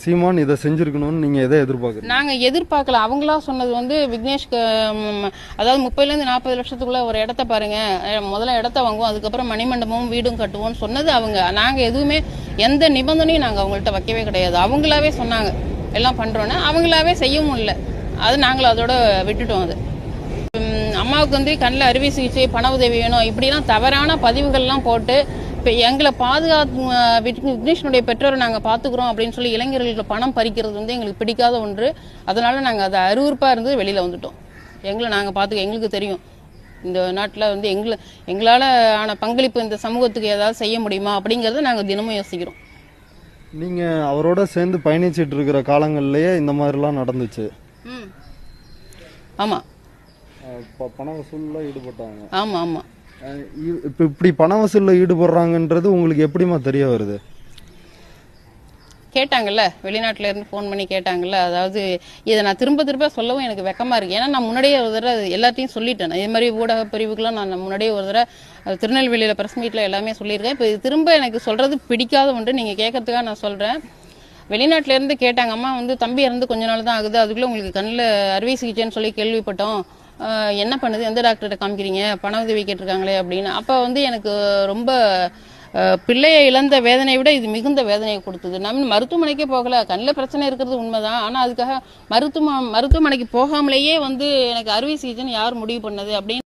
சீமான் இதை செஞ்சிருக்கணும்னு நீங்க எதை எதிர்பார்க்குறீங்க? நாங்க எதிர்பார்க்கல. அவங்களா சொன்னது வந்து விக்னேஷ்க்கு அதாவது 30லேருந்து 40 லட்சத்துக்குள்ள ஒரு இடத்த பாருங்க, முதல்ல இடத்த வாங்குவோம், அதுக்கப்புறம் மணிமண்டபமும் வீடும் கட்டுவோம்னு சொன்னது அவங்க. நாங்க எதுவுமே எந்த நிபந்தனையும் நாங்க அவங்கள்ட்ட வைக்கவே கிடையாது. அவங்களாவே சொன்னாங்க எல்லாம் பண்றோன்னு, அவங்களாவே செய்யவும் இல்லை. அது நாங்களும் அதோட விட்டுட்டோம். அது அம்மாவுக்கு வந்து கண்ணில் அறுவை சிகிச்சை, பண உதவி வேணும், இப்படிலாம் தவறான பதிவுகள்லாம் போட்டு இப்போ எங்களை விக்னேஷனுடைய பெற்றோரை நாங்கள் பார்த்துக்குறோம் அப்படின்னு சொல்லி இளைஞர்களுக்கு பணம் பறிக்கிறது வந்து எங்களுக்கு பிடிக்காத ஒன்று. அதனால நாங்கள் அதை அருவருப்பாக இருந்து வெளியில் வந்துட்டோம். நாங்கள் பார்த்துக்க எங்களுக்கு தெரியும் இந்த நாட்டில் வந்து எங்களால் ஆன பங்களிப்பு இந்த சமூகத்துக்கு ஏதாவது செய்ய முடியுமா அப்படிங்கிறத நாங்கள் தினமும் யோசிக்கிறோம். நீங்கள் அவரோட சேர்ந்து பயணிச்சுட்டு இருக்கிற காலங்கள்லேயே இந்த மாதிரிலாம் நடந்துச்சு. ஆமாம், பண வசூலில் ஈடுபட்டாங்க. ஆமாம் ஆமாம். இப்போ இப்படி பண வசூலில் ஈடுபடுறாங்கன்றது உங்களுக்கு எப்படிமா தெரிய வருது? கேட்டாங்கல்ல, வெளிநாட்டில இருந்து ஃபோன் பண்ணி கேட்டாங்கல்ல. அதாவது இதை நான் திரும்ப சொல்லவும் எனக்கு வெக்கமாக இருக்குது. ஏன்னா நான் முன்னாடியே ஒரு தடவை எல்லாத்தையும் சொல்லிட்டேன். இதே மாதிரி ஊடக பிரிவுக்கெலாம் நான் முன்னாடியே ஒரு தடவை திருநெல்வேலியில் ப்ரெஸ் மீட்டில் எல்லாமே சொல்லியிருக்கேன். இப்போ திரும்ப எனக்கு சொல்கிறது பிடிக்காத ஒன்று. நீங்கள் கேட்கறதுக்காக நான் சொல்கிறேன். வெளிநாட்டிலேருந்து கேட்டாங்க, அம்மா வந்து தம்பி இறந்து கொஞ்ச நாள் தான் ஆகுது, அதுக்குள்ளே உங்களுக்கு கண்ணில் அறுவை சிகிச்சைன்னு சொல்லி கேள்விப்பட்டோம், என்ன பண்ணுது, எந்த டாக்டர்கிட்ட காமிக்கிறீங்க, பண உதவி கேட்டிருக்காங்களே அப்படின்னு. அப்போ வந்து எனக்கு ரொம்ப பிள்ளையை இழந்த வேதனையை விட இது மிகுந்த வேதனையை கொடுத்தது. நம்ம மருத்துவமனைக்கே போகல, கண்ணில் பிரச்சனை இருக்கிறது உண்மைதான். ஆனால் அதுக்காக மருத்துவமனைக்கு போகாமலேயே வந்து எனக்கு அறுவை சிகிச்சைன்னு யார் முடிவு பண்ணது அப்படின்னு